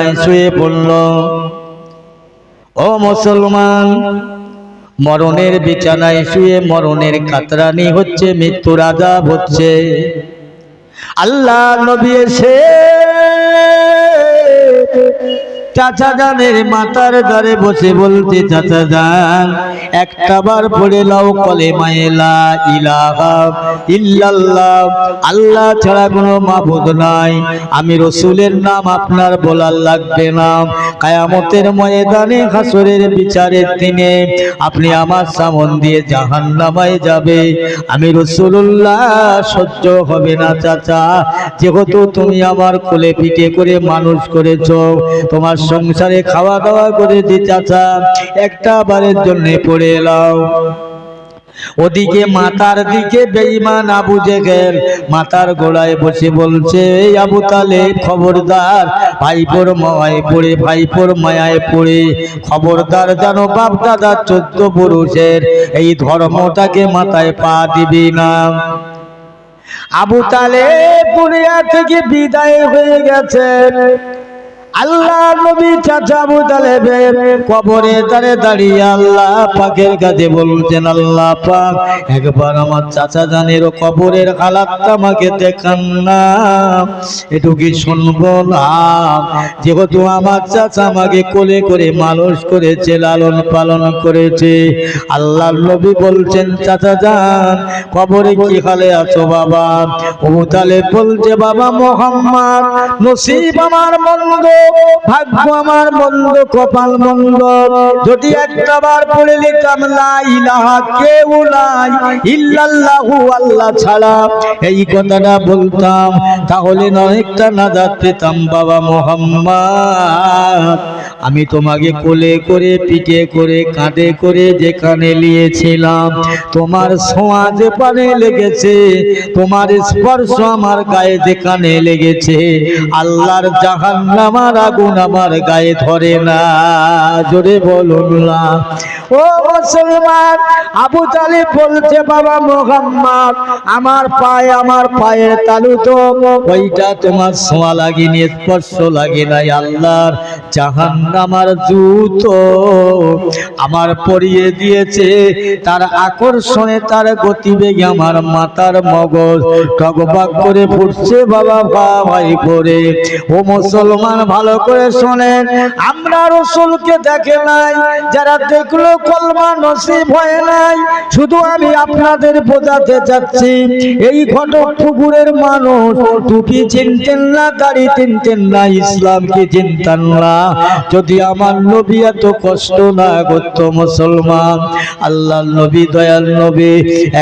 বিছানায় শুয়ে পড়ল। ও মুসলমান, মরণের বিছানায় শুয়ে মরণের কাতরানি হচ্ছে, মৃত্যুর আযাব হচ্ছে। আল্লাহ নবী এসে চাচা জানের মাথার ধারে বসে বলতে, চাচা জান একটা বার পড়ে লাও কলেমায়ে লা ইলাহা ইল্লাল্লাহ, আল্লাহ ছাড়া কোনো মাবুদ নাই, আমি রাসূলের নাম আপনার বলার লাগবে না। কিয়ামতের ময়দানে হাসরের বিচারের দিনে আপনি আমার সামনে দিয়ে জাহান্নামে যাবে, আমি রাসূলুল্লাহ সহ্য হবে না চাচা। যেহেতু তুমি আমার কোলে পিঠে করে মানুষ করেছো, তোমার সংসারে খাওয়া দাওয়া করেছি চাচা, একটা বারের জন্য পড়ে এলাও। ওদিকে মাতার দিকে বেঈমান আবু জেহেল মাতার গোড়ায় বসে বলছে, এই আবু তালেব খবরদার, ভাইপোর মায়ায় পড়ে, ভাইপোর মায়ায় পড়ে খবরদার যেন বাপ দাদা 14 পুরুষের এই ধর্মটাকে মাথায় পা দিবি না। আবু তালেব দুনিয়া থেকে বিদায় হয়ে গেছেন। আল্লাহ নবী চাচা আবু তালেবের কবরে দাঁড়িয়ে আল্লাহ পাকের কাছে বলছেন, আল্লাহ পাক একবার আমার চাচা জানের কবরের হালাতটা আমাকে দেখান না, একটু কি শুনবো না? যেহেতু আমার চাচা আমাকে কোলে করে মানুষ করেছে, লালন পালন করেছে। আল্লাহ নবী বলছেন, চাচা জান কবরে কি হালে আছো বাবা? আবু তালেব বলছে, বাবা মুহাম্মদ, নসিব আমার মন্দ, ভাগ্য আমার মন্দ, কপাল মন্দ, যদি একটা বার পড়ে লিখতাম লা ইলাহা কেউ নাই ইল্লাল্লাহু, আল্লাহ ছাড়া এই কথাটা বলতাম, তাহলে অনেকটা নাজাত পেতাম। বাবা মুহাম্মদ, আমি তোমাকে কোলে করে পিঠে করে কাঁধে করে যেখানে নিয়েছিলাম, তোমার ছোঁয়া যে পানে লেগেছে, তোমার স্পর্শ আমার গায়ে যেখানে লেগেছে, আল্লাহর জাহান্নামের আগুন আমার গায়ে ধরে না। জোরে বলুন না। ও মুসলমান, আবু তালেব বলছে, বাবা মুহাম্মদ, আমার পায়ের তালু তো ওইটা তোমার ছোঁয়া লাগেনি, স্পর্শ লাগে নাই, আল্লাহর জাহান্নামের জুতো আমার পরিয়ে দিয়েছে, তার আকর্ষণে তার গতিবেগে আমার মাথার মগজ টগবগ করে ফুটছে বাবা ভাই করে। ও মুসলমান, ভালো করে শোনেন, আমরা রাসূলকে দেখে নাই, যারা দেখলো কলমা নসিব হয় নাই। শুধু আমি আপনাদের বোঝাতে চাচ্ছি, এই ঘটক পুকুরের মানুষ টুপি চিনতেন না, দাড়ি চিনতেন না, ইসলামকে চিনতেন না। যদি আমার নবী এত কষ্ট না করত মুসলমান, আল্লাহর নবী দয়াল নবী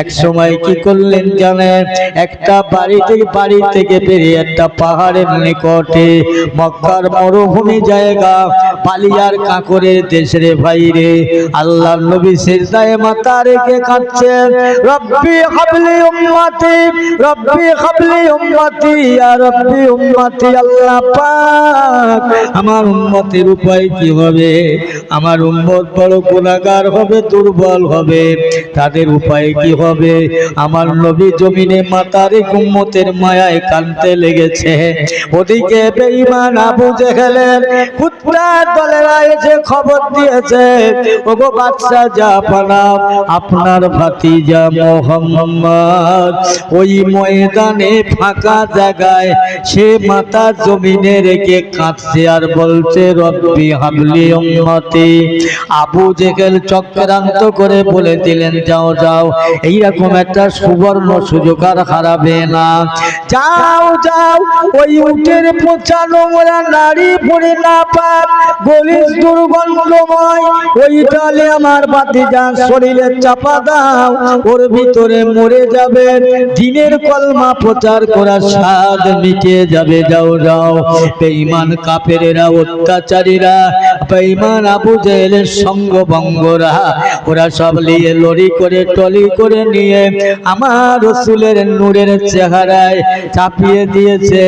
এক সময় কি করলেন জানেন? একটা বাড়ি থেকে বেরিয়ে একটা পাহাড়ের নিকটে, মক্কার মরুভূমি জায়গা, পালিয়ার কাকরের দেশ রে ভাই রে, আল্লাহর নবী সিজদায় মাথা রেখে কাঁদছেন, রব্বি হাবলি উম্মতি, রব্বি হাবলি উম্মতি, ইয়া রব্বি উম্মতি। আল্লাহ পাক আমার উম্মতের উপায় কি হবে? আমার উম্মত বড় গুনাহগার হবে, দুর্বল হবে, তাদের উপায় কি হবে? আমার নবী জমিনে মাথা রেখে উম্মতের মায়ায় কাঁদতে লেগেছে। ওদিকে বেঈমান আবু জেহেলের কুত্তার দলেরা এসে খবর দিয়েছে, ওগো বাদশা জাহাপানা, আপনার ভাতিজা মুহাম্মদ ওই ময়দানে ফাঁকা জায়গায় সে মাথা জমিনে রেখে কাঁদছে আর বলছে, রব্বি হাবলি উম্মতি। আবু জেহেল চক্রান্ত করে বলে দিলেন, যাও যাও, এইরকম একটা সুবর্ণ সুযোগ আর হারাবে না, যাও যাও, ওই উটের পচা নোংরা নারী পড়ে না পাক, গলিস দুর্গন্ধময়, ওই ডালে আমার ভাতিজার শরীরে চাপা দাও, ওর ভিতরে মরে যাবে, দিনের কলমা প্রচার করার স্বাদ মিটে যাবে। যাও যাও। বেঈমান কাফেরেরা, অত্যাচারীরা বেঈমান আবু আবু জেহেলের সঙ্গভঙ্গরা ওরা সব নিয়ে লড়ি করে টলি করে নিয়ে আমার রাসূলের নূরের চেহারায় চাপিয়ে দিয়েছে।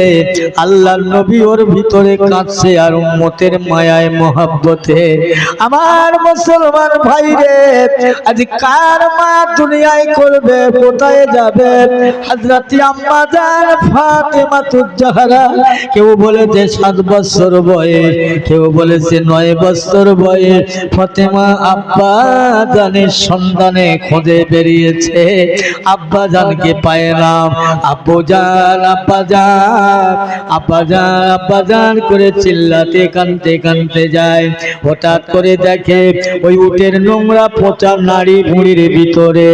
আল্লাহর নবী ওর ভিতরে কাঁদছে আর উম্মতের মায়ায় মহব্বতে। আমার মুসলমান ভাইরে, আজ কার মা দুনিয়ায় করবে, কোথায় যাবে? হযরত আম্মা জান ফাতেমা তুজ্জাহরা, কেউ বলেছে 7 বছর বয়স, কেউ বলেছে 9 বছর বয়স। ফাতেমা আব্বা জানের সন্ধানে খোঁজে বেরিয়েছে, আব্বা জানকে পায় না। আব্বু জান আব্বা জান আব্বা জান আব্বা জান করে চিল্লাতে কাঁদতে কাঁদতে যায়। হঠাৎ করে দেখে ওই উটের নোংরা পচা নাড়ি ভুঁড়ির ভিতরে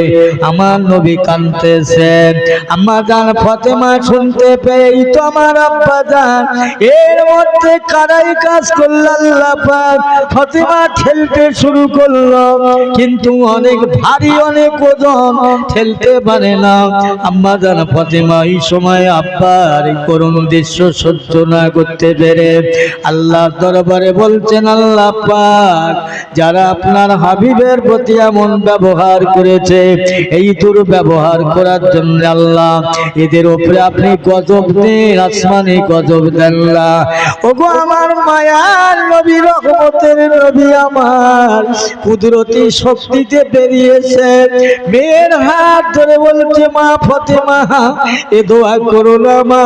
আমার নবী কাঁদতেছেন। আম্মা জান ফাতেমা শুনতে পেয়ে তো আমার আব্বা জান, এর মধ্যে কারাই কাজ করল আল্লাহ পাক। ফাতেমা ঠেলতে শুরু করলো, কিন্তু অনেক ভারী, অনেক ওজন, ঠেলতে পারে না। আম্মা জান ফাতেমা এই সময় আব্বার করুণ দৃশ্য সহ্য না করতে পেরে আল্লাহর দরবারে বলছেন, আল্লাহ পাক, যারা আপনার হাবিবের প্রতি এমন ব্যবহার করেছে, এই দুর্ব্যবহার করার জন্য আল্লাহ এদের উপরে আপনি গজব দেন, আসমানি গজব দেন না। ওগো আমার মায়ার নবী, রহমতের নবী, আমার কুদরতি শক্তিতে বেরিয়েছে। মেয়ের হাত ধরে বলছে, মা ফাতেমা, এ দোয়া করো না মা,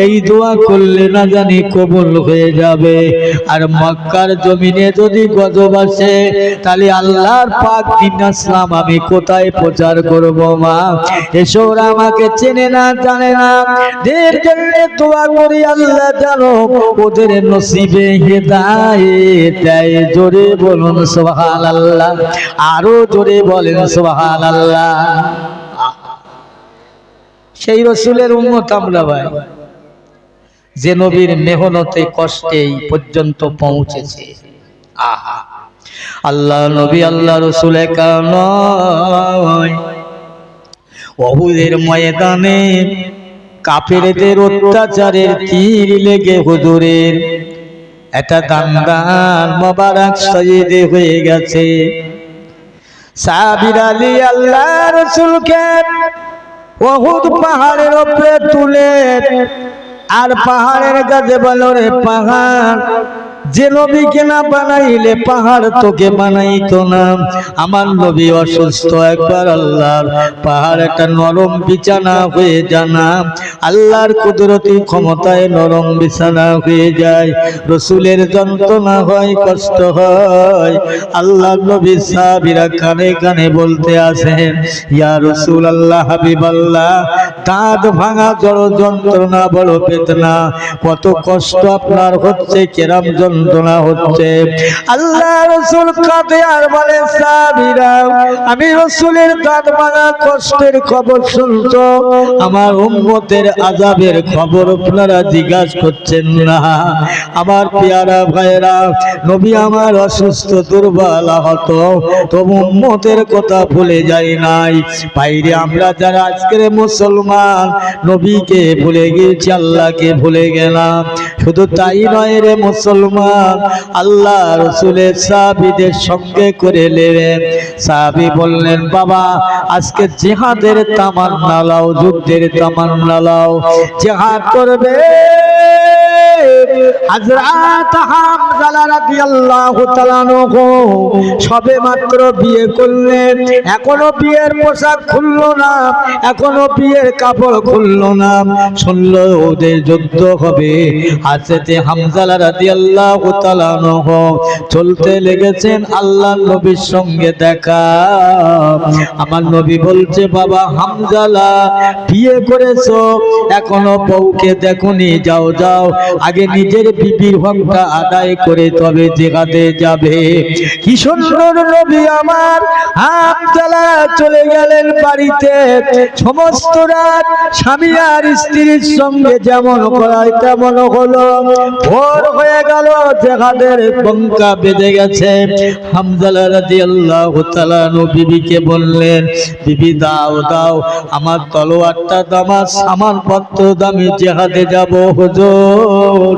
এই দোয়া করলে না জানি কবুল হয়ে যাবে। আর মক্কার জমিনে যদি গজব আসে, তাহলে আল্লাহর পাক দ্বীন ইসলাম আমি কোথায় প্রচার করব? মা এসো, ওরা আমাকে চেনে না, জানে না। দের জন্য দোয়া করি, আল্লাহ জানো ওদের নসিবে হেদায়েত দেয়। জোরে বলুন সুবহানাল্লাহ, আরো জোরে বলেন সুবহানাল্লাহ। সেই রাসূলের উম্মত আমরা ভাই, যে নবীর মেহনতে কষ্টে এই পর্যন্ত পৌঁছেছে। আহা, আল্লাহ নবী আল্লাহ রাসূল একা নয়, উহুদের ময়দানে কাফেরদের অত্যাচারের তীর লেগে হুজুরের একটা দান্দান মোবারক শহীদ হয়ে গেছে। সাহাবীরা আলী আল্লাহ রাসূলকে উহুদ পাহাড়ের উপরে তুলে, আর পাহাড়ের কাছে বলো, রে পাহাড়, যে নবীকে না বানাইলে পাহাড় তোকে বানাইতো না। আমার নবী অসুস্থ, একবার আল্লাহর পাহাড় একটা নরম বিছানা হয়ে জানা, আল্লাহর কুদরতি ক্ষমতায় নরম বিছানা হয়ে যায়। রসুলের যন্ত্রণা হয়, কষ্ট হয়। আল্লাহর নবী সাহাবীরা কানে কানে বলতে আসেন, ইয়া রাসূল আল্লাহ, হাবিব আল্লাহ, দাঁত ভাঙা জড় যন্ত্রণা, বড় বেদনা, কত কষ্ট আপনার হচ্ছে, কেরাম যন্ত্রণা হচ্ছে। আল্লাহ রাসূল কাঁদে আর বলে, সাহাবীরা, আমি রাসূলের দাঁত ভাঙা কষ্টের খবর শুনছো, আমার উম্মতের আযাবের খবর আপনারা জিজ্ঞাসা করছেন না। আমার পেয়ারা ভাইরা, নবী আমার অসুস্থ, দুর্বল, আহত, তবু উম্মতের কথা ভুলে যায় নাই। বাইরে আমরা যারা আজকের মুসলমান, নবীকে ভুলে গেছি, আল্লাহকে ভুলে গেলাম। শুধু তাই নয় রে মুসলমান, আল্লাহ রাসূলের সাহাবীদের সঙ্গে করে নেবেন। সাহাবী বললেন, বাবা, আজকে জিহাদের তামান্না লাও, যুদ্ধের তামান্না লাও, জিহাদ করবে। হযরত হামজা রাদিয়াল্লাহু তাআলা সবে মাত্র বিয়ে করলেন, এখনো বিয়ের পোশাক খুললো না, এখনো বিয়ের কাপড় খুললো না। শুনলো ওদের যুদ্ধ হবে। হযরত হামজা রাদিয়াল্লাহু তাআলা চলতে লেগেছেন আল্লাহর নবীর সঙ্গে দেখা। আমার নবী বলছে, বাবা হামজা, বিয়ে করেছো, এখনো বউকে দেখোনি, যাও যাও, আগে নিজের বিবির হকটা আদায় করে তবে জিহাদে যাবে। কি সুন্দর নবী আমার। হামজা চলে গেলেন বাড়িতে। সমস্ত রাত স্বামী আর স্ত্রীর সঙ্গে যেমন করায় তেমন হলো। ভোর হয়ে গেল, জিহাদের বঙ্কা বেজে গেছে। হামজা রাদিয়াল্লাহু তাআলা বিবিকে বললেন, বিবি দাও দাও, আমার তলোয়ারটা দাও, আমার সামানপত্র দামি, জিহাদে যাব হুজুর।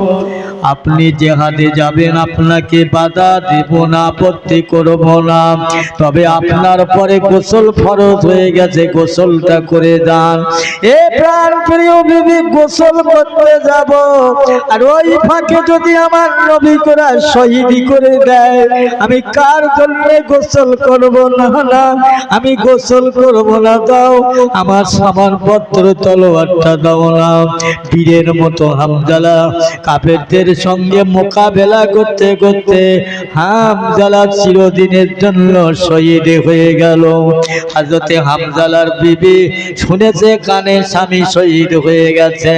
আপনি জেহাদে যাবেন, আপনাকে বাধা দেব না, আপত্তি করব না, তবে আপনার পরে গোসল ফরজ হয়ে গেছে, গোসলটা করে যান। এ প্রাণ প্রিয় বিবি, গোসল করতে যাব, আর ওই ফাঁকে যদি আমার নবী করা শহীদি করে দেয়, আমি কার জন্য গোসল করব না? না, আমি গোসল করব না, দাও আমার সামানপত্র, তলোয়ারটা দাও না। বীরের মতো হামজালা কাফেরদের সঙ্গে মোকাবেলা করতে করতে হামজালা চিরদিনের জন্য শহীদ হয়ে গেল। হযরতে হামজালার বিবি শুনেছে কানে স্বামী শহীদ হয়ে গেছে।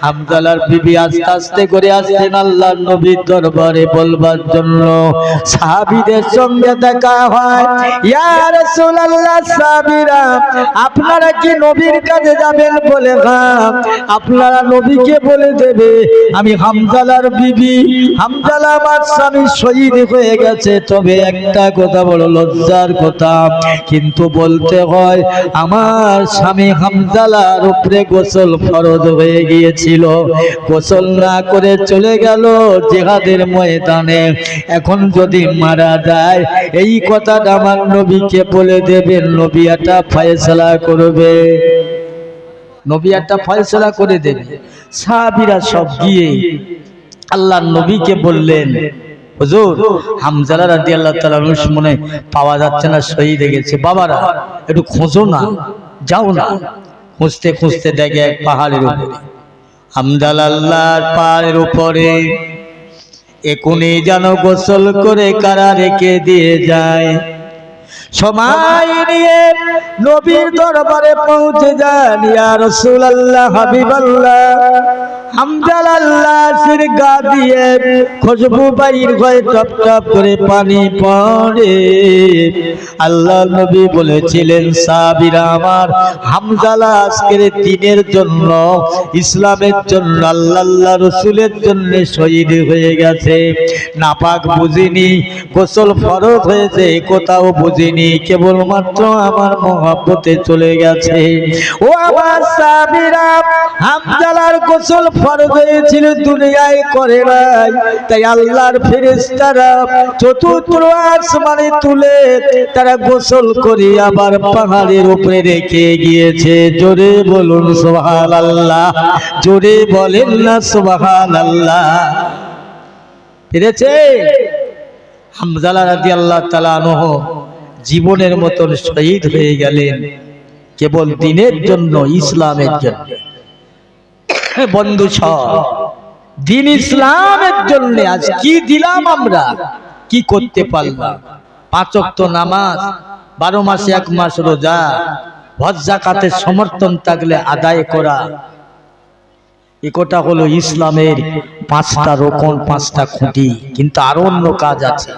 হামজালার বিবি আস্তে আস্তে করে আসছেন আল্লাহর নবীর দরবারে বলবার জন্য। সাহাবীদের সঙ্গে দেখা হয়, ইয়া রাসূলুল্লাহ, সাহাবীরা আপনারা কি নবীর কাছে যাবেন? বলে হ্যাঁ। আপনারা নবীকে বলে দেবে আমি হামজালার বিবি, হামজালা আমার স্বামী শহীদ হয়ে গেছে। তবে একটা কথা, বড় লজ্জার কথা, কিন্তু বলতে হয়, আমার স্বামী হামজালার উপরে গোসল ফরজ হয়ে গিয়েছিল, গোসল না করে চলে গেল জিহাদের ময়দানে। এখন যদি মারা যায়, এই কথাটা আমার নবীকে বলে দেবেন, নবী একটা ফয়সালা করবে, নবী একটা ফয়সালা করে দেবে। সাহাবীরা সব গিয়ে আল্লাহর নবীকে বললেন, হুজুর, হামজালা রাদিয়াল্লাহু তাআলা মনে পাওয়া যাচ্ছে না, শহীদ হয়ে গেছে। বাবারা একটু খোঁজো না, যাও না। খুঁজতে খুঁজতে দেখে এক পাহাড়ের উপরে হামজালা, আল্লাহর পাহাড়ের উপরে এখনই যেন গোসল করে কারা রেখে দিয়ে যায়। সময় নিয়ে নবীর দরবারে পৌঁছে যান। ইয়া রাসূলুল্লাহ, হাবিবাল্লাহ, হামজালা আল্লাহর গা দিয়ে খুশবু বাইর হয়ে টপ টপ করে পানি পড়ে। আল্লাহর নবী বলেছিলেন, সাহাবীরা আমার, হামজালা আজকের দিনের জন্য, ইসলামের জন্য, আল্লাহ রাসূলের জন্য শহীদ হয়ে গেছে। নাপাক বুঝিনি, গোসল ফরজ হয়েছে কোথাও বুঝিনি, কেবলমাত্র আমার মহব্বতে চলে গেছে। ও আমার সাহাবীরা, হামজালার গোসল ফরজ হয়েছিল, দুনিয়ায় করে নাই, তাই আল্লাহর ফেরেশতারা চতুর্থ আসমানে তুলে তারা গোসল করে আবার পাহাড়ের উপরে রেখে গিয়েছে। জোরে বলুন সুবহানাল্লাহ, জোরে বলেন না সুবহানাল্লাহ। ফিরেছে হামজালা রাদিয়াল্লাহু তাআলা আনহু জীবনের মতন শহীদ হয়ে গেলেন, কেবল দিনের জন্য, ইসলামের জন্য। বন্ধু সব দিন ইসলামের জন্য আজ কি দিলাম আমরা, কি করতে পারলাম? 5 ওয়াক্ত নামাজ, 12 মাসে 1 মাস রোজা, হজ যাকাতের সমর্থন থাকলে আদায় করা, একটা হলো ইসলামের 5টা রকম, 5টা খুঁটি। কিন্তু আরো অন্য কাজ আছে,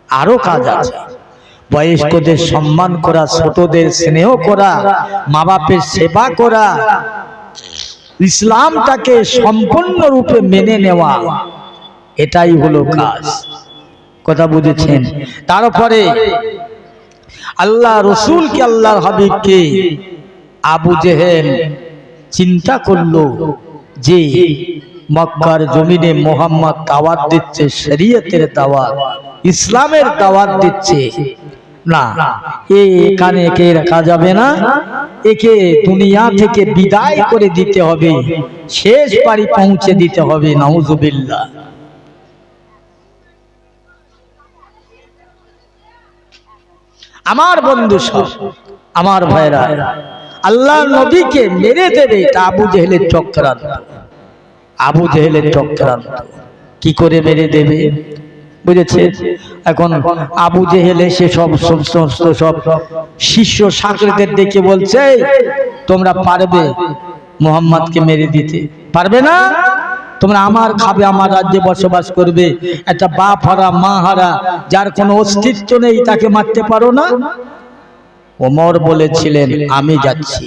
আরো কাজ আছে। বয়স্কদের সম্মান করা, ছোটদের স্নেহ করা, মা বাপের সেবা করা, ইসলামটাকে সম্পূর্ণরূপে মেনে নেওয়া, এটাই হলো কাজ। কথা বুঝেছেন? তারপরে আল্লাহ রসুলকে, আল্লাহর হাবিবকে আবু জেহেল চিন্তা করলো যে মক্কার জমিনে মুহাম্মদ দাওয়াত দিচ্ছে, শরীয়তের দাওয়াত, ইসলামের দাওয়াত দিচ্ছে, না এখানে একে রাখা যাবে না, একে দুনিয়া থেকে বিদায় করে দিতে হবে, শেষ পারি পৌঁছে দিতে হবে। নাউজুবিল্লাহ। আমার বন্ধু সব, আমার ভাইরা, আল্লাহ নবীকে মেরে দেবে, এটা আবু জেহেলের চক্রান্ত। আবু জেহেলের চক্রান্ত। কি করে মেরে দেবে বুঝেছে? এখন আবু জেহেল এসে সব শিষ্য শাকিরদের ডেকে বলছে, তোমরা পারবে মুহাম্মদকে মেরে দিতে? পারবে না? তোমরা আমার খাবে, আমার রাজ্যে বসবাস করবে, একটা বাপ হারা মা হারা যার কোনো অস্তিত্ব নেই, তাকে মারতে পারো না? ওমর বলেছিলেন, আমি যাচ্ছি।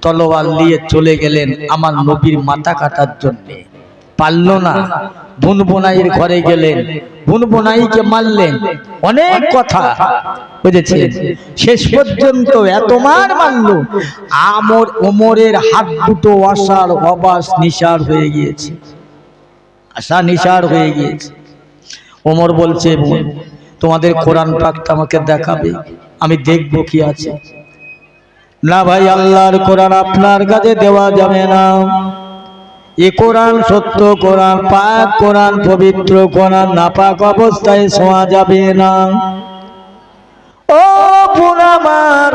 তলোয়ার নিয়ে চলে গেলেন আমার নবীর মাথা কাটার জন্য। পারল না। বুনবুনাইয়ের ঘরে গেলেন, বুনবুনাইকে মারলেন, অনেক কথা বুঝেছে। শেষ পর্যন্ত এত মার মারল, ওমরের হাত দুটো অসার অবাস নিসার হয়ে গিয়েছে। আশা নিসার হয়ে গিয়েছে। ওমর বলছে, তোমাদের কোরআন পাকটা আমাকে দেখাবে, আমি দেখব কি আছে। না ভাই, আল্লাহর কোরআন আপনার কাছে দেওয়া যাবে না। এ কোরআন সত্য কোরআন, পাক কোরআন, পবিত্র কোরআন, নাপাক অবস্থায় ছোঁয়া যাবে না। ও বোন আমার,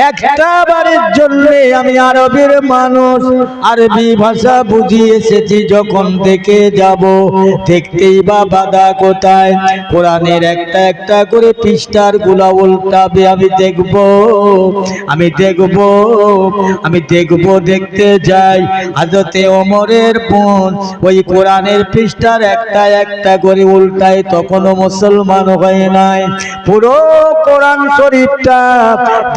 একটা বারের জন্য আমি আরবের মানুষ, আরবি ভাষা বুঝিয়ে এসেছি, যখন দেখে যাব দেখতেই বা বাধা কোথায়? কোরআনের একটা একটা করে পৃষ্ঠার গুলা উল্টাবে, আমি দেখব, আমি দেখব, আমি দেখব। দেখতে যাই, হযরতে ওমরের বোন ওই কোরআনের পৃষ্ঠার একটা একটা করে উল্টায়, তখনও মুসলমান হয় নাই। পুরো কোরআন শরীফটা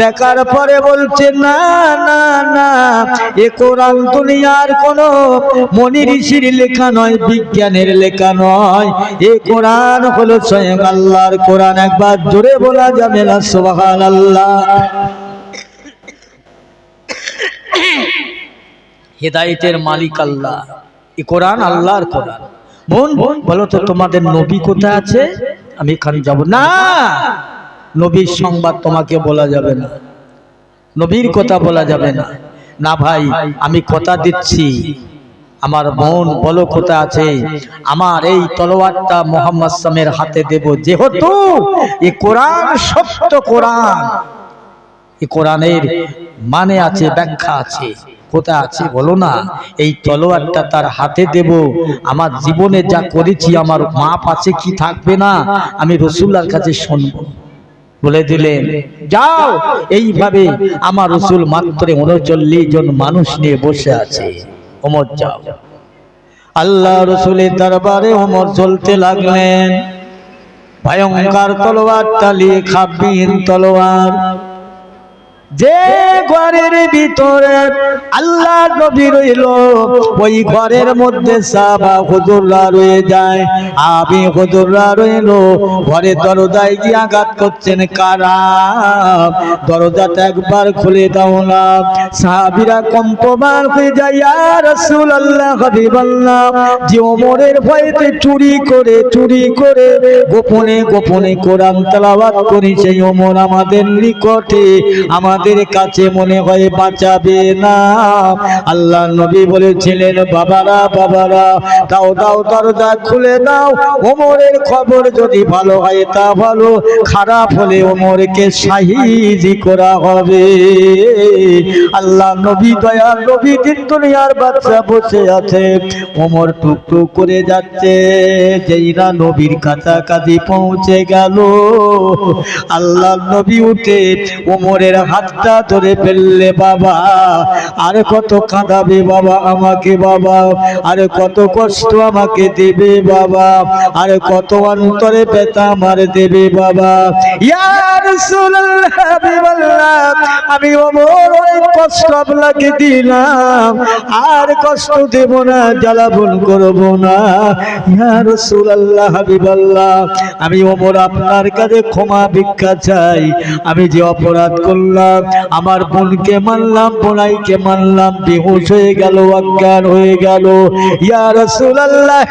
দেখার পরে বলছে, না না না, এ কোরআন দুনিয়ার কোন মনি ঋষির লেখা নয়, বিজ্ঞানের লেখা নয়, এ কোরআন হলো স্বয়ং আল্লাহর কোরআন। একবার জোরে বলা যাবে না সুবহানাল্লাহ? হেদায়েতের মালিক আল্লাহ, এ কোরআন আল্লাহর কোরআন। বোন বলো তো, তোমাদের নবী কোথায় আছে? আমি এখানে যাব না, নবীর সংবাদ তোমাকে বলা যাবে না, নবীর কথা বলা যাবে না। না ভাই, আমি কথা দিচ্ছি, আমার বোন বলো কোথায় আছে? আমার এই তলোয়ারটা মুহাম্মদ সাল্লামের হাতে দেব, যেহেতু এই কোরআন সত্য কোরআন, এই কোরআনের মানে আছে, ব্যাখ্যা আছে। কোথায় আছে বলো না? এই তলোয়ারটা তার হাতে দেব। আমার জীবনে যা করেছি আমার মাপ আছে কি থাকবে না, আমি রাসূলুল্লাহর কাছে শুনবো। বলে দিলেন, যাও। এইভাবে আমার রাসূল মাত্র ৩৯ জন মানুষ নিয়ে বসে আছে। ওমর যাও। আল্লাহ রাসূলের দরবারে ওমর চলতে লাগলেন। ভয়ঙ্কর তলোয়ার, তালি খাবিন তলোয়ার। যে ঘরের ভিতরে আল্লাহ নবী রইল, ওই ঘরের মধ্যে সাহাবা হুজুররা রয়ে যায়, আমি হুজুররা রইল। ঘরে দরজায় গিয়ে আঘাত করছেন, কারা? দরজাটা একবার খুলে দাও না। সাহাবীরা কম্পমান হয়ে যায়, ইয়া রাসূলুল্লাহ, হাবিবাল্লাহ, যে ওমরের ভয়েতে চুরি করে গোপনে গোপনে কোরআন তেলাওয়াত করি, সেই ওমর আমাদের নিকটে, আমাদের কাছে মনে হয় বাঁচাবে না। আল্লাহ নবী বলেছিলেন, বাবারা বাবারা, দাও দাও, দরজা খুলে দাও। ওমরের খবর যদি ভালো হয় তা ভালো, খারাপ হলে ওমরকে শাহিদি করা হবে। আল্লাহ নবী, দয়ার নবী, দিন দুনিয়ার বাদশা বসে আছে। ওমর টুকটুক করে যাচ্ছে। যেই না নবীর কাছাকাছি পৌঁছে গেল, আল্লাহ নবী উঠে ওমরের হাতটা ধরে ফেললে, বাবা আর কত কাঁদাবে বাবা আমাকে, বাবা আর কত কষ্ট আমাকে দেবে বাবা, আর কত অন্তরে ব্যথা আমার দেবে বাবা। ইয়া রাসূলুল্লাহ, হাবিবাল্লাহ, আমি ওমর অনেক কষ্ট আপনাকে দিলাম, আর কষ্ট দেব না, জ্বালাবন করব না। ইয়া রাসূলুল্লাহ, হাবিবাল্লাহ, আমি ওমর আপনার কাছে ক্ষমা ভিক্ষা চাই। আমি যে অপরাধ করলাম, আমার বোনকে মানলাম, বোনাইকে মানলাম, বেহুশ হয়ে গেল, অজ্ঞান হয়ে গেল। ইয়া রাসূলুল্লাহ,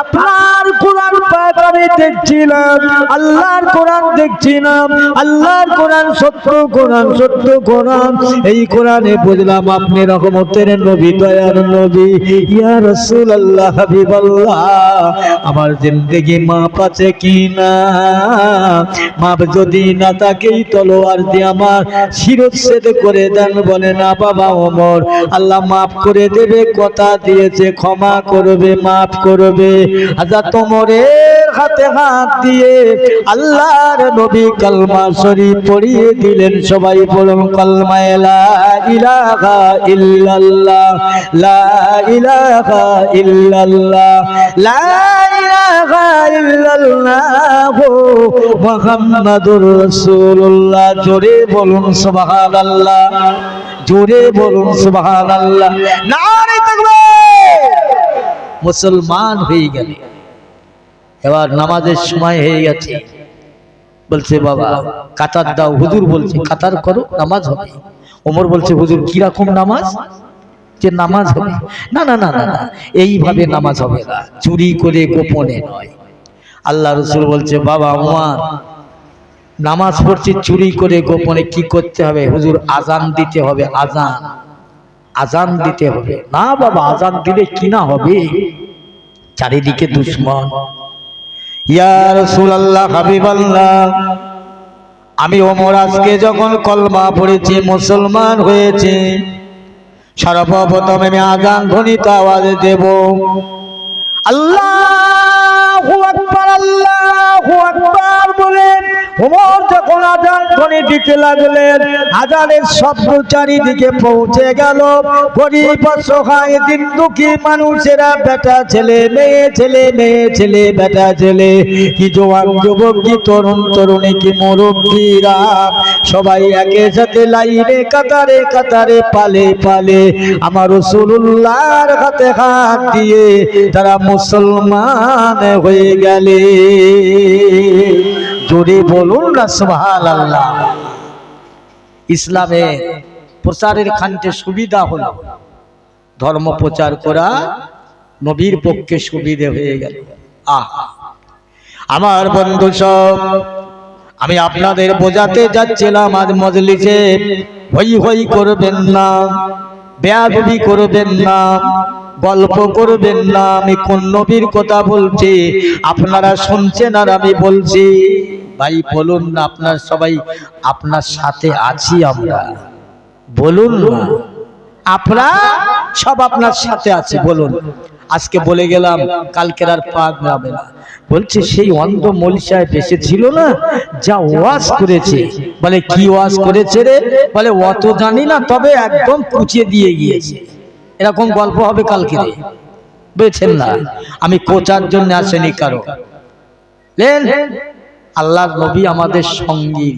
আপনার কোরআন পাক আমি দেখছিলাম, আল্লাহর কোরআন দেখছিলাম, আল্লাহর কোরআন সত্য কোরআন, সত্য কোরআন। এই কোরআনে বুঝলাম আপনি রহমতের নবী, দয়ার নবী। ইয়া রাসূলুল্লাহ, হাবিবাল্লাহ, আমার জিন্দেগি মাপ আছে কি না? মাপ যদি না থাকে, তলোয়ার দিয়ে আমার শিরচ্ছেদ করে দেন। বলে, না বাবা ওমর, আল্লাহ মাফ করে দেবে, কথা দিয়েছে, ক্ষমা করবে, মাফ করবে। হযরত ওমরের হাতে হাত দিয়ে আল্লাহর নবী কালমা শরীফ পড়িয়ে দিলেন। সবাই বলুন কালমা লা ইলাহা ইল্লাল্লাহ, লা ইলাহা ইল্লাল্লাহ, লা ইলাহা ইল্লাল্লাহ মুহাম্মাদুর রাসূলুল্লাহ। জোরে বলুন সুবহানাল্লাহ, জোরে বলুন সুবহানাল্লাহ, নারে তাকবীর। মুসলমান হয়ে গেল। এবার নামাজের সময় হয়ে গেছে, বলছে বাবা কাতার দাও। হুজুর বলছে কাতার করো, নামাজ হবে। ওমর বলছে, হুজুর কিরকম নামাজ? যে নামাজ হবে। না না না না না, এইভাবে নামাজ হবে না, চুরি করে গোপনে নয়। আল্লাহ রসুল বলছে, বাবা আমার নামাজ পড়ছি চুরি করে গোপনে, কি করতে হবে হুজুর? আজান দিতে হবে। আজান আজান দিতে হবে না বাবা, আজান দিলে কি না হবে, চারিদিকে দুশমন। ইয়া রাসূলুল্লাহ, হাবিবাল্লাহ, আমি ওমর আজকে যখন কলমা পড়েছি, মুসলমান হয়েছে, সর্বপ্রথম আমি আজান ধ্বনিত আওয়াজ দেব, আল্লাহু আকবার, আল্লাহু আকবার বলে ওমর যখন আজান ধ্বনি দিতে লাগলেন, আজানের শব্দ চারিদিকে পৌঁছে গেল। গরিব অসহায় দিন দুঃখী মানুষেরা, বেটা ছেলে মেয়ে ছেলে মেয়ে ছেলে বেটা ছেলে, কি জওয়ান যুবক, কি তরুণ তরুণী, কি মুরব্বীরা, সবাই একে সাথে লাইনে কাতারে কাতারে পালে পালে আমার রাসূলুল্লাহর হাতে হাত দিয়ে তারা মুসলমান হয়ে গেলে। জোরে বলুন না সুবহানাল্লাহ। ইসলামে প্রচারের খান্তে সুবিধা হলো, ধর্ম প্রচার করা নবীর পক্ষে সুবিধে হয়ে গেল। আমার বন্ধু সব, আমি আপনাদের বোঝাতে যাচ্ছিলাম, আজ মজলিসে হই হই করবেন না, বেয়াদবি করবেন না, গল্প করবেন না। আমি কোন নবীর কথা বলছি আপনারা শুনছেন আর আমি বলছি? ভাই বলুন না, আপনার সবাই আপনার সাথে আছি আমরা, বলুন না, আপনারা সব আপনার সাথে আছে, বলুন। আজকে বলে গেলাম, কালকের আর পাক যাবে না। বলছে সেই অন্ধ মৌলভী সাহেব এসেছিল না, যা ওয়াজ করেছে, বলে কি ওয়াজ করেছে রে? বলে অত জানি না, তবে একদম পুঁচিয়ে দিয়ে গিয়েছে। এরকম গল্প হবে কালকে, বুঝছেন না? আমি কোচার জন্য আসেনি কারো। আল্লাহর নবী আমাদের সঙ্গী,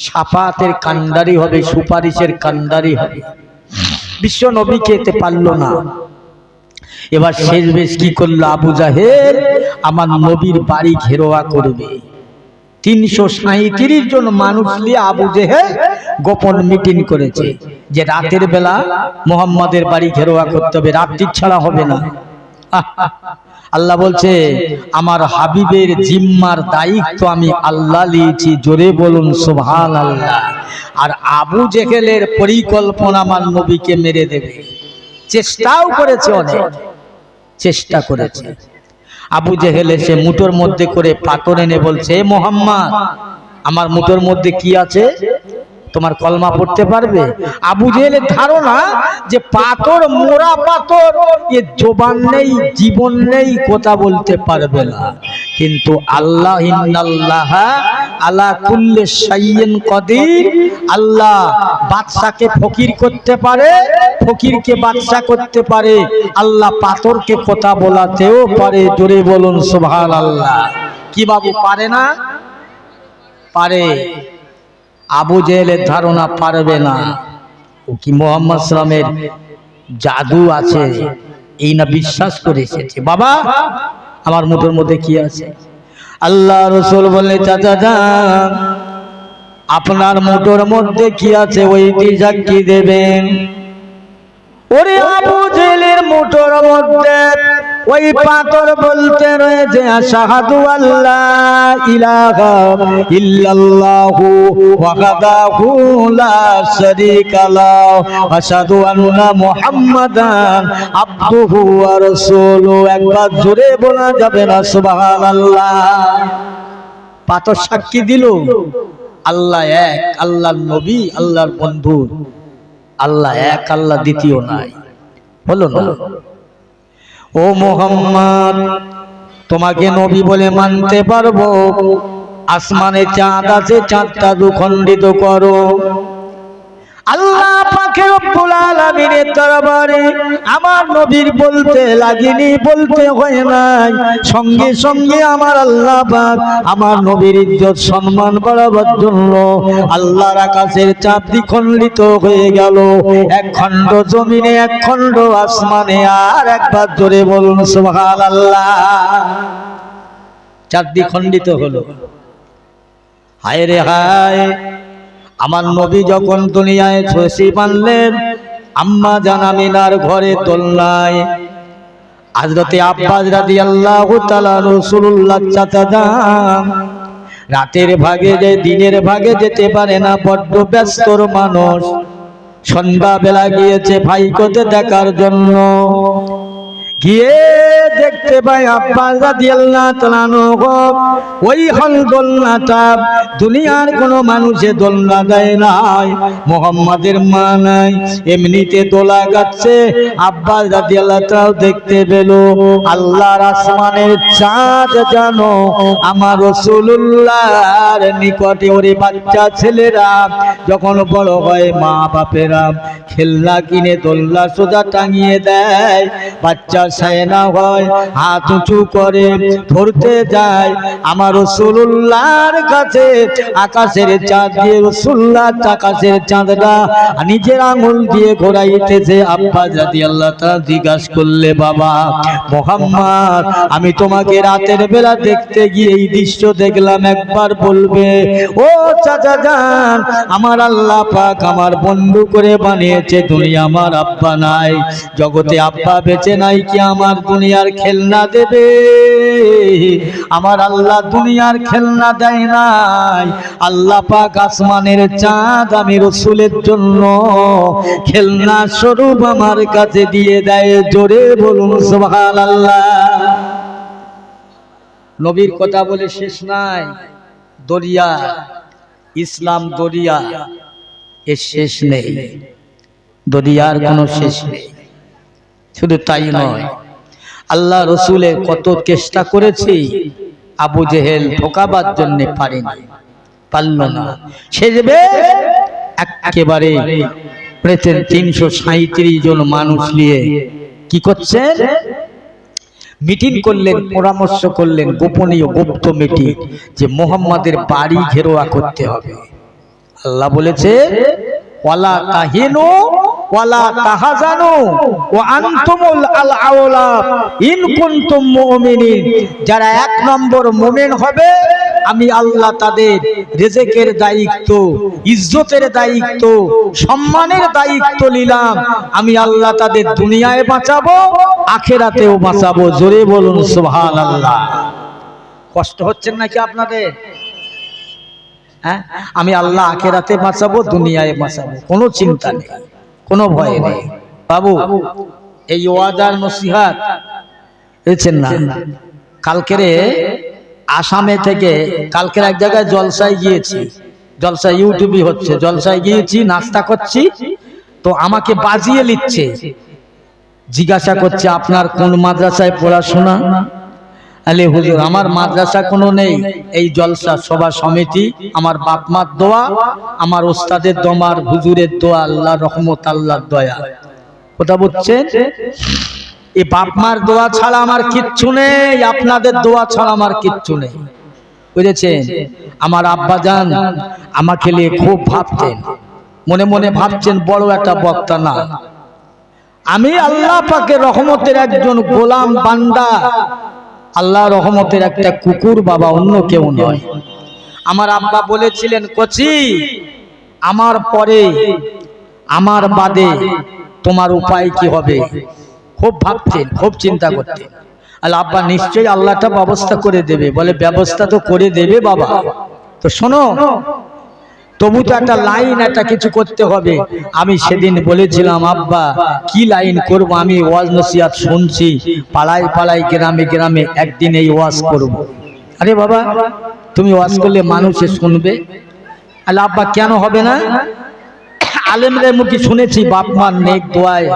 শাফাতের কান্ডারি হবে, সুপারিশের কান্ডারি হবে। বিশ্ব নবীকে এতে পারল না। এবার শেষ বেশ কি করলো? আবু জাহেল আমার নবীর বাড়ি ঘেরোয়া করবে। 337 জন মানুষ নিয়ে আবু জেহেল গোপন মিটিং করেছে যে রাতের বেলা মুহাম্মাদের বাড়ি ঘেরোয়া করতে হবে, রাত্রি ছাড়া হবে না। আল্লাহ বলছে, আমার হাবিবের জিম্মার দায়িত্ব আমি আল্লাহ নিয়েছি। জোরে বলুন সুবহানাল্লাহ। আর আবু জেহেলের পরিকল্পনা আমার নবীকে মেরে দেবে, চেষ্টাও করেছে, অনেক চেষ্টা করেছে। আবু জেহেল এসে মুঠোর মধ্যে করে পাথর এনে বলছে, মুহাম্মদ, আমার মুঠোর মধ্যে কি আছে? তোমার কলমা পড়তে পারবে? আবু জেহেলের ধারণা যে পাথর, মোড়া পাথর, এ জবান নেই, জীবন নেই, কথা বলতে পারবে না। কিন্তু আল্লাহ, ইন্নাল্লাহ আলা কুল্লি শাইইন কাদির, আল্লাহ বাদশাকে ফকির করতে পারে, ফকিরকে বাদশা করতে পারে, আল্লাহ পাথরকে কথা বলাতেও পারে। জোরে বলুন সুবহানাল্লাহ। কি বাবু পারে না? পারে। আবু জেহেলের ধারণা পারবে না। ও কি মুহাম্মদ সাল্লামের জাদু আছে এই না বিশ্বাস করে এসেছে। বাবা, আমার মুঠোর মধ্যে কি আছে? আল্লাহ রাসূল বলে, চাচা যান, আপনার মুঠোর মধ্যে কি আছে ওইটি সাক্ষী দেবেন। ওরে আবু জেহেলের মুঠোর মধ্যে ওই পাথর বলতে রয়েছে, আশহাদু আল্লা ইলাহা ইল্লাল্লাহু ওয়াহদাহু লা শারীকা লাহু আশহাদু আন্না মুহাম্মাদান আবদুহু ওয়া রাসূলুহু। একবার জোরে বলা যাবে না সুবহানাল্লাহ? পাথর সাক্ষী দিল আল্লাহ এক, আল্লাহর নবী, আল্লাহর বন্ধু, আল্লাহ এক, আল্লাহ দ্বিতীয় নাই। বলো না, ও মুহাম্মদ, তোমাকে নবী বলে মানতে পারবো? আসমানে চাঁদ আছে, চাঁদটা দুখণ্ডিত করো। আল্লাহ পাক রব্বুল আলামিনের দরবারে আমার নবীর বলতে লাগেনি, বলতে হয় নাই, সঙ্গে সঙ্গে আমার আল্লাহ পাক আমার নবীর ইজ্জত সম্মান বাড়াবার জন্য আল্লাহর আকাশের চাঁদ দ্বিখণ্ডিত হয়ে গেল। এক খণ্ড জমিনে, এক খণ্ড আসমানে। আর একবার জোরে বলুন সুবহানাল্লাহ। চাঁদ দ্বিখণ্ডিত হলো। হায় রে হায়, আমার নবী যখন দুনিয়ায় তশরিফ আনলেন, আম্মা জান আমিনার ঘরে দোলনায় হযরতে আব্বাস রাদিয়াল্লাহু তাআলা রাসূলুল্লাহ চাচা যান রাতের ভাগে যে দিনের ভাগে যেতে পারে না, বড্ড ব্যস্তর মানুষ। সন্ধ্যা বেলা গিয়েছে ভাইকোতে দেখার জন্য, গিয়ে দেখতে পাই আব্বাস রাদিয়াল্লাহু তাআলা ওই হল দোলনাটা দুনিয়ার কোনো মানুষে দোলনা দেয় নাই, মুহাম্মাদের মা নাই, এমনিতে দোলা গাচ্ছে। আব্বাস রাদিয়াল্লাহু তাআলা দেখতে পেল আল্লাহর আসমানের চাঁদ জানো আমার রাসূলুল্লাহর নিকটে। ওরে বাচ্চা ছেলেরা যখন বড় হয় মা বাপেরা খেলনা কিনে দোলনা সোজা টাঙিয়ে দেয়, বাচ্চা সায়না হয় হাত উঁচু করে ধরতে যায় আমার রাসূলুল্লাহর কাছে। আকাশের চাঁদ দিয়ে রাসূলুল্লাহ আকাশের চাঁদটা নিজের আঙুল দিয়ে ঘোরাইতেছে। আব্বাস রাদিয়াল্লাহু তাআলা জিজ্ঞাসা করলে বাবা মুহাম্মদ আমি তোমাকে রাতের বেলা দেখতে গিয়ে এই দৃশ্য দেখলাম, একবার বলবে? ও চাচা জান আমার আল্লাহ পাক আমার বন্ধু করে বানিয়েছে, দুনিয়া আমার আব্বা নাই, জগতে আব্বা বেঁচে নাই, কি আমার দুনিয়ার খেলনা দেবে? আমার আল্লাহ দুনিয়ার খেলনা দেয় নাই, আল্লাহ পাক আসমানের চাঁদ আমি রাসূলের জন্য খেলনা স্বরূপ আমার কাছে দিয়ে দেয়। জোরে বলুন সুবহানাল্লাহ। নবীর কথা বলে শেষ নাই, দরিয়া ইসলাম দরিয়া, এর শেষ নেই, দরিয়ার কোনো শেষ নেই। শুধু তাই নয়, আল্লাহ রসুলের কত চেষ্টা করেছি, আবু জেহেল ঠকাবার জন্য পারেনি, পারল না। সে যে একেবারে 337 জন মানুষ নিয়ে কি করছেন, মিটিং করলেন, পরামর্শ করলেন, গোপনীয় গুপ্ত মিটিং, যে মুহাম্মাদের বাড়ি ঘেরোয়া করতে হবে। আল্লাহ বলেছে ওয়ালা তাহিনু ওয়ালা তাহজানু ওয়া আনতুমুল আউলা ইন কুনতুম মুমিনিন। যারা 1 নম্বর মুমিন হবে আমি আল্লাহ তাদের রিজিকের দায়িত্ব, ইজ্জতের দায়িত্ব, সম্মানের দায়িত্ব নিলাম। আমি আল্লাহ তাদের দুনিয়ায় বাঁচাবো, আখিরাতেও বাঁচাবো। জোরে বলুন সুবহানাল্লাহ। কষ্ট হচ্ছে নাকি আপনাদের? হ্যাঁ, আমি আল্লাহ আখিরাতে বাঁচাবো, দুনিয়ায় বাঁচাবো, কোনো চিন্তা নেই, কোনো ভয় নেই। বাবু এই ওয়াজার নসিহত হয়েছেন না? কালকেরে আসামে থেকে কালকের এক জায়গায় জলসায় গিয়েছি, জলসা ইউটিউবে হচ্ছে, জলসায় গিয়েছি, নাস্তা করছি, তো আমাকে বাজিয়ে নিচ্ছে, জিজ্ঞাসা করছে আপনার কোন মাদ্রাসায় পড়াশোনা? আলে হুজুর আমার মাদ্রাসা কোনো নেই, এই জলসা সভা সমিতি, আমার বাপ মার দোয়া, আমার ওস্তাদের দোয়া, হুজুরের দোয়া, আল্লাহর রহমত, আল্লাহর দয়া। কথা বুঝছেন? এই বাপ মার দোয়া ছাড়া আমার কিচ্ছু নেই, আপনাদের দোয়া ছাড়া আমার কিচ্ছু নেই, বুঝেছেন? আমার আব্বা জান আমাকে নিয়ে খুব ভাবতেন, মনে মনে ভাবছেন বড় একটা বক্তা না, আমি আল্লাহ পাকের রহমতের একজন গোলাম বান্দা, আল্লাহ রহমতের একটা কুকুর বাবা, অন্য কেউ নয়। আমার আব্বা বলেছিলেন কচি আমার পরে আমার বাদে তোমার উপায় কি হবে? খুব ভাবতেন, খুব চিন্তা করতেন। আল্লাহ আব্বা নিশ্চয়ই আল্লাহটা ব্যবস্থা করে দেবে, বলে ব্যবস্থা তো করে দেবে বাবা, তো শোনো তবু তো একটা লাইন, একটা কিছু করতে হবে। আমি সেদিন বলেছিলাম আব্বা কি লাইন করব, আমি ওয়াজ নসিহত শুনছি পাড়ায় পাড়ায় গ্রামে গ্রামে, একদিন এই ওয়াজ করব। আরে বাবা তুমি ওয়াজ করলে মানুষে শুনবে। আল্লাহ আব্বা কেন হবে না? আলেমদের মুখে শুনেছি বাপ মার নেক দোয়ায়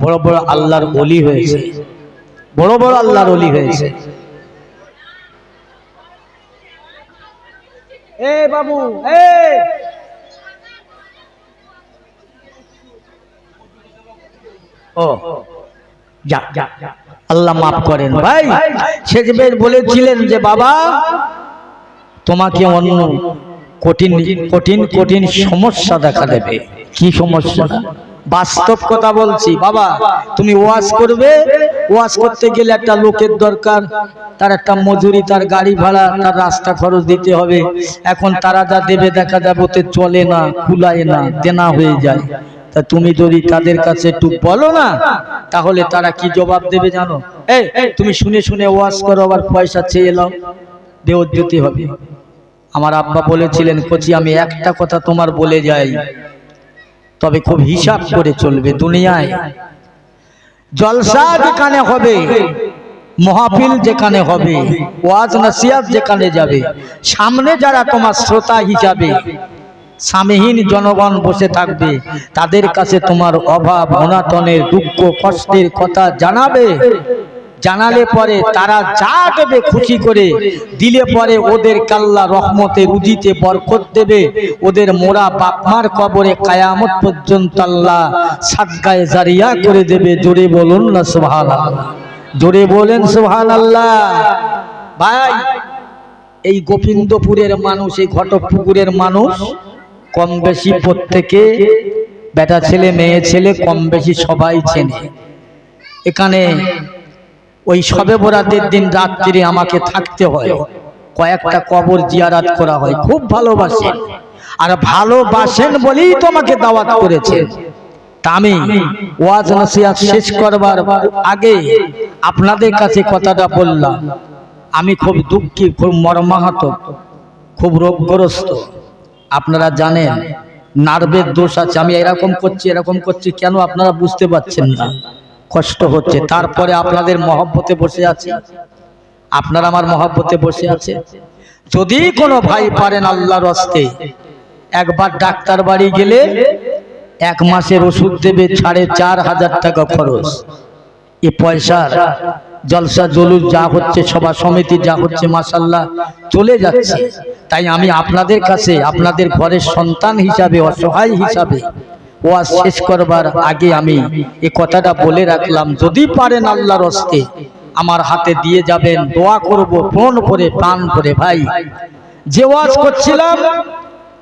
বড় বড় আল্লাহর ওলি হয়েছে, বড় বড় আল্লাহর ওলি হয়েছে। এ বাবু ও যা যা, আল্লাহ মাফ করেন ভাই। সে যে বলেছিলেন যে বাবা তোমাকে অন্য কঠিন কঠিন কঠিন সমস্যা দেখা দেবে। কি সমস্যা? বাস্তব কথা বলছি বাবা, তুমি ওয়াজ করবে, ওয়াজ করতে গেলে একটা লোকের দরকার, তার একটা মজুরি, তার গাড়ি ভাড়া, তার রাস্তা খরচ দিতে হবে। এখন তারা যা দেবে দেখা যাবে ওতে চলে না, কুলায় না, দেনা হয়ে যায়। তা তুমি যদি তাদের কাছে একটু বলো না, তাহলে তারা কি জবাব দেবে জানো? এই তুমি শুনে শুনে ওয়াজ করো, আবার পয়সা চেয়ে নাও, বেইজ্জতি হবে। আমার আব্বা বলেছিলেন, কোচি আমি একটা কথা তোমার বলে যাই, তবে খুব হিসাব করে চলবে। দুনিয়ায় জলসা যেখানে হবে, মাহফিল যেখানে হবে, ওয়াজ নসিহত যেখানে যাবে, সামনে যারা তোমার শ্রোতা হিসাবে সামহীন জনগণ বসে থাকবে, তাদের কাছে তোমার অভাব অনাটনের দুঃখ কষ্টের কথা জানাবে। জানালে পরে তারা যা দেবে খুশি করে দিলে পরে ওদের কাল্লা রহমতে রুজিতে বরকত দেবে। ওদের মোরা বাপমার কবরে কায়ামত পর্যন্ত আল্লাহ সাদকায়ে জারিয়া করে দেবে। জোরে বলুন না সুবহানাল্লাহ, জোরে বলেন সুবহানাল্লাহ। ভাই, এই গোবিন্দপুরের মানুষ, এই ঘটকপুকুরের মানুষ কম বেশি প্রত্যেকে বেটা ছেলে মেয়ে ছেলে কম বেশি সবাই চেনে। এখানে ওই শবে বরাতের দিন রাত্রিরে আমাকে থাকতে হয়, কয়েকটা কবর জিয়ারত করা হয়। খুব ভালোবাসেন, আর ভালোবাসেন বলেই তোমাকে দাওয়াত করেছেন। তা আমি ওয়াজ নসিহত শেষ করবার আগে আপনাদের কাছে কথাটা বললাম। আমি খুব দুঃখী, খুব মর্মাহত, খুব রোগগ্রস্ত। আপনারা জানেন নার্ভের দোষ আছে। আমি এরকম করছি কেন আপনারা বুঝতে পারছেন না, কষ্ট হচ্ছে। তারপরে আপনাদের মহব্বতে বসে আছে, আপনারা আমার মহব্বতে বসে আছে। যদি কোনো ভাই পারেন আল্লাহর রাস্তে, একবার ডাক্তার বাড়ি গেলে 1 মাসের ওষুধ দেবে 4,500 টাকা খরচ। এ পয়সার জলসা জলুস যা হচ্ছে, সভা সমিতি যা হচ্ছে, মাশাআল্লাহ চলে যাচ্ছে। তাই আমি আপনাদের কাছে, আপনাদের ঘরের সন্তান হিসাবে, অসহায় হিসাবে ওয়াজ শেষ করবার আগে আমি এই কথাটা বলে রাখলাম, যদি পারেন আল্লাহর রাস্তে আমার হাতে দিয়ে যাবেন, দোয়া করব মন ভরে প্রাণ ভরে। ভাই, যে ওয়াজ করছিলাম,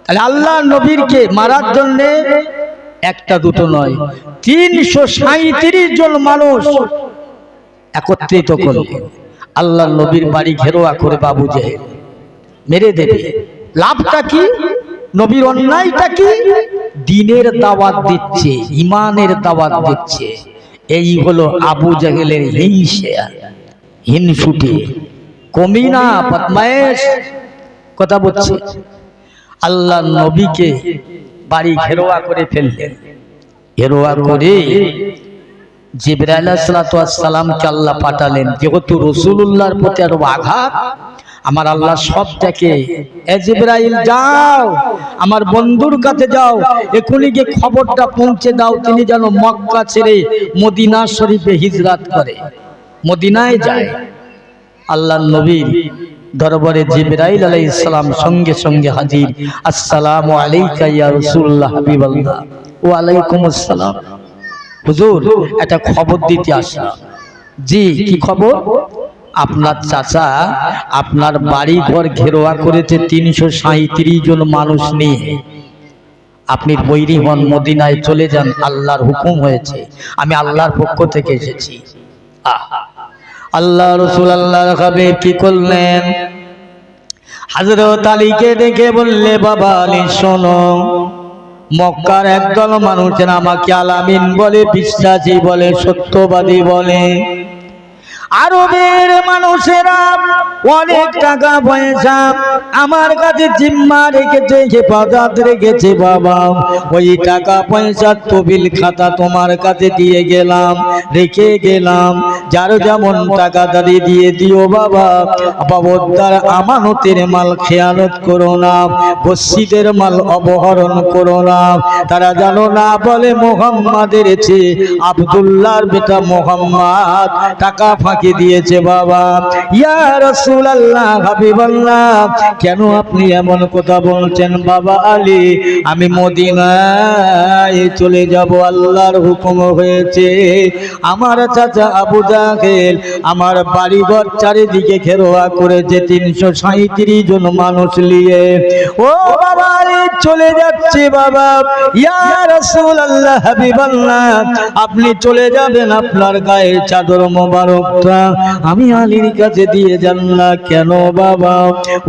তাহলে আল্লাহ নবীরকে মারার জন্য একটা দুটো নয়, 337 জন মানুষ একত্রিত করলে আল্লাহ নবীর বাড়ি ঘেরোয়া করে বাবু জেহেল মেরে দেবে। লাভটা কি? নবীর অন্যায়টা কি? দিনের দাওয়াত দিচ্ছে, ইমানের দাওয়াত দিচ্ছে। এই হলো আবু জেহেলের হিংসা, হিংসুটে, কমিনা, বদমাইশ কথা বলছে। আল্লাহ নবীকে বাড়ি ঘেরোয়া করে ফেললেন। ঘেরোয়া করে জিবরাইল আলাইহিস সালামকে আল্লাহ পাঠালেন। যেহেতু রাসূলুল্লাহর প্রতি আরো আঘাত, আমার আল্লাহ সব থেকে, এ জিবরাইল যাও আমার বন্ধুর কাছে যাও, এখনই গিয়ে খবরটা পৌঁছে দাও তিনি যেন মক্কা ছেড়ে মদিনা শরীফে হিজরত করে, মদিনায় যায়। আল্লাহ নবীর দরবারে জিবরাইল আলাইহিস সালাম সঙ্গে সঙ্গে হাজির। আসসালামু আলাইকা ইয়া রাসূলুল্লাহ হাবিবাল্লাহ। ওয়া আলাইকুমুস সালাম। হুজুর, একটা খবর দিতে আসলাম। জি, কি খবর? আপনার চাচা আপনার বাড়ি ঘর ঘেরোয়া করেছে 337 জন মানুষ নিয়ে। আপনি বৈরী হন, মদিনায় চলে যান, আল্লাহর হুকুম হয়েছে, আমি আল্লাহর পক্ষ থেকে এসেছি। আল্লাহ রাসূল আল্লাহর হাবিব কি করলেন? হযরত আলীকে দেখে বললে, বাবা আলী শোনো, মক্কার একদল মানুষের আমাকে আলামিন বলে, বিশ্বাসী বলে, সত্যবাদী বলে। আরবের মানুষেরা অনেক টাকা পয়সা আমার কাছে জিম্মা রেখেছে, হেফাজত রেখেছে। বাবা, ওই টাকা পয়সা তবিল খাতা তোমার কাছে দিয়ে গেলাম, রেখে গেলাম। যার যেমন টাকা দাঁড়ি দিয়ে দিও বাবা। বাবদার আমানতের মাল খেয়ানত করো না, বস্তিদের মাল অপহরণ করো না। তারা জানো না বলে মুহাম্মাদের চেয়ে আব্দুল্লাহর বেটা মুহাম্মদ টাকা ফাঁকি দিয়েছে। বাবা, ইয়া রাসূলুল্লাহ হাবিবাল্লাহ, কেন আপনি এমন কথা বলছেন? বাবা আলী, আমি মদিনায় চলে যাব, আল্লাহর হুকুম হয়েছে। আমার চাচা আবু জাহেল আমার বাড়িঘর চারিদিকে ঘেরোয়া করেছে 337 জন মানুষ নিয়ে। ও বাবা আলী চলে যাচ্ছি বাবা। ইয়া রাসূলুল্লাহ, হাবিবাল্লাহ, আপনি চলে যাবেন, আপনার গায়ের চাদর মোবারকটা আমি আলীর কাছে দিয়ে যান না কেন বাবা?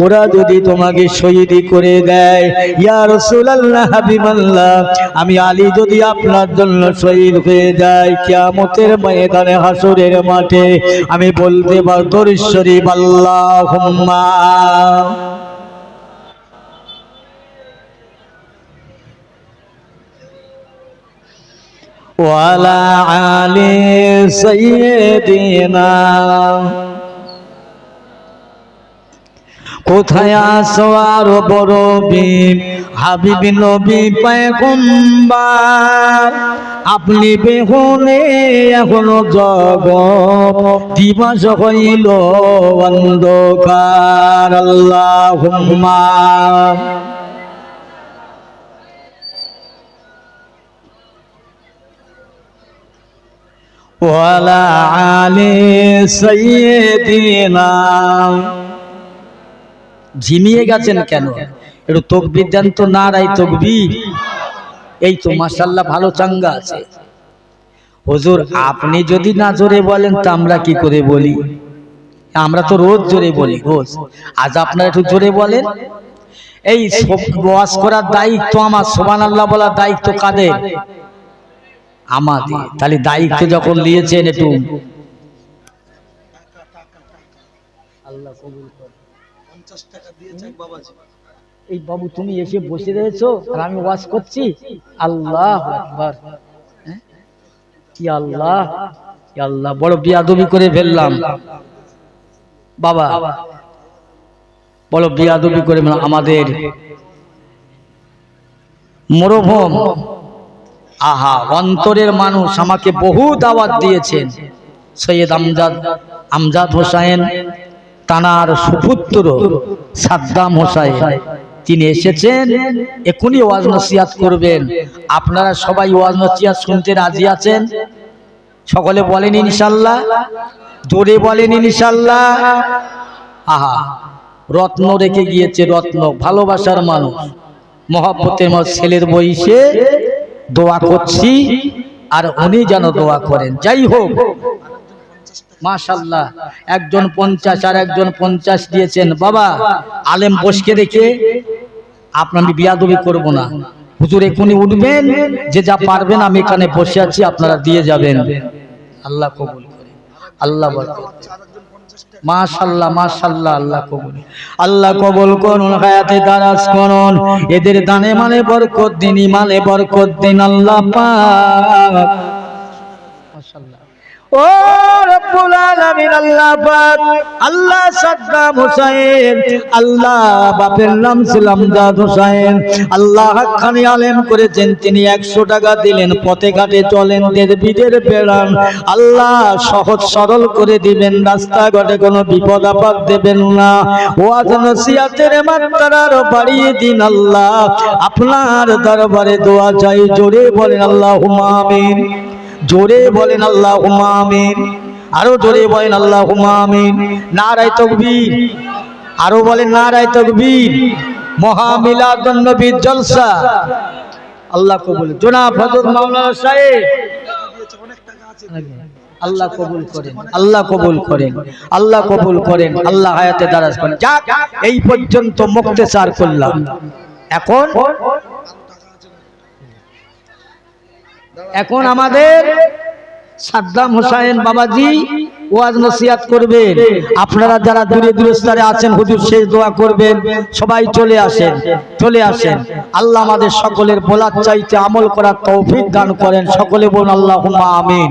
ওরা যদি তোমাকে শহীদ করে দেয়, ইয়া রাসূলুল্লাহ, হাবিবাল্লাহ, আমি আলী যদি আপনার জন্য শহীদ হয়ে যায়, কিয়ামতের ময়দানে, হাসরের মাঠে আমি বলতে পারবো দরুদ শরীফ আল্লাহুম্মা ওয়ালা আলি সাইয়্যিদিনা। কোথায় আসো আর বড় বীর হাবিব নবী পয়গম্বর, আপনি বেহুনে এখনো জগৎ দিবস হইল অন্ধকার। আল্লাহুম্মা ওয়ালা আলি সাইয়্যিদিনা। ঝিমিয়ে গেছেন কেন? একটু তাকবীর দেন তো, নারায়ে তাকবীর। এই তো মাশাআল্লাহ, ভালো চাঙ্গা আছে। হুজুর আপনি যদি না জোরে বলেন তা আমরা কি করে বলি? আমরা তো রোজ জোরে বলি, রোজ। আজ আপনারা একটু জোরে বলেন। এই ওয়াজ করার দায়িত্ব আমার, সুবহানাল্লাহ বলার দায়িত্ব কাদের? আমাদের। তাহলে দায়িত্ব যখন নিয়েছেন একটু আল্লাহ কবুল করে। 50 টাকা দিয়েছে বাবাজি। এই বাবু তুমি এসে বসে রয়েছো আর আমি ওয়াজ করছি। আল্লাহু আকবার। কি আল্লাহ, কি আল্লাহ, বড় বিয়াদবি করে ফেললাম বাবা, বড় বিয়াদবি করে ফেললাম। আমাদের মরহুম, আহা, অন্তরের মানুষ, আমাকে বহু দাওয়াত দিয়েছেন। সৈয়দ আমজাদ হোসেন, তানার সুপুত্র সাদ্দাম হোসেন, তিনি এসেছেন, এখনই ওয়াজ নসিহত করবেন। আপনারা সবাই ওয়াজ নসিহত শুনতে রাজি আছেন? সকলে বলেন ইনশাআল্লাহ, জোরে বলেন ইনশাআল্লাহ। আহা, রত্ন রেখে গিয়েছে, রত্ন, ভালোবাসার মানুষ, মহব্বতের মানুষ। ছেলের বয়সে দোয়া করছি আর উনি যেন দোয়া করেন। যাই হোক, মাশাআল্লাহ, একজন 50 আর একজন 50 দিয়েছেন বাবা। আলেম বসকে রেখে আপনার বিয়াদবি করব না। হুজুর এখনই উঠবেন, যে যা পারবেন, আমি এখানে বসে আছি, আপনারা দিয়ে যাবেন। আল্লাহ কবুল করে, আল্লাহ বরকত। মাশাআল্লাহ, মাশাআল্লাহ, আল্লাহ কবুল, আল্লাহ কবুল করুন, হায়াতে দারাজ করুন, এদের দানে মানে বরকত দিন, ইমানে বরকত দিন আল্লাহ পাক। মাশাআল্লাহ। ও রব্বুল আলামিন, আল্লাহ পাক, আল্লাহ সাদ্দাম হোসেন, আল্লাহ বাপের নাম ছিল আমজাদ হোসেন, আল্লাহ হাক্কানি আলেম করেছেন, তিনি 100 টাকা দিলেন, পথে ঘাটে চলেন, দেড় বিদের বেড়ান, আল্লাহ সহজ সরল করে দিবেন, রাস্তাঘাটে কোনো বিপদ আপদ দেবেন না, ওয়াজ নসিহতের মাত্রা আরো বাড়িয়ে দিন আল্লাহ। আপনার দরবারে দোয়া চাই, জোরে বলেন আল্লাহুম্মা আমিন, জোরে বলেন আল্লাহুম্মা আমিন, আরো জোরে বলেন আল্লাহুম্মা আমিন। নারায়ে তাকবীর, আরো বলেন নারায়ে তাকবীর। মহা মিলাদুন নবীর জলসা আল্লাহ কবুল। জনাব হযরত মাওলানা সাহেব, আল্লাহ কবুল করেন, আল্লাহ কবুল করেন, আল্লাহ কবুল করেন, আল্লাহ হায়াতে দারাজ করেন। যাক, এই পর্যন্ত মুক্তেসার করলাম। এখন আমাদের সাদ্দাম হোসেন বাবাজি ওয়াজ নসিহত করবেন। আপনারা যারা দূরে দূরে স্তরে আছেন, হুজুর শেষ দোয়া করবেন, সবাই চলে আসেন, চলে আসেন। আল্লাহ আমাদের সকলের বলার চাইতে আমল করার তৌফিক দান করেন। সকলে বলুন আল্লাহুম্মা আমিন।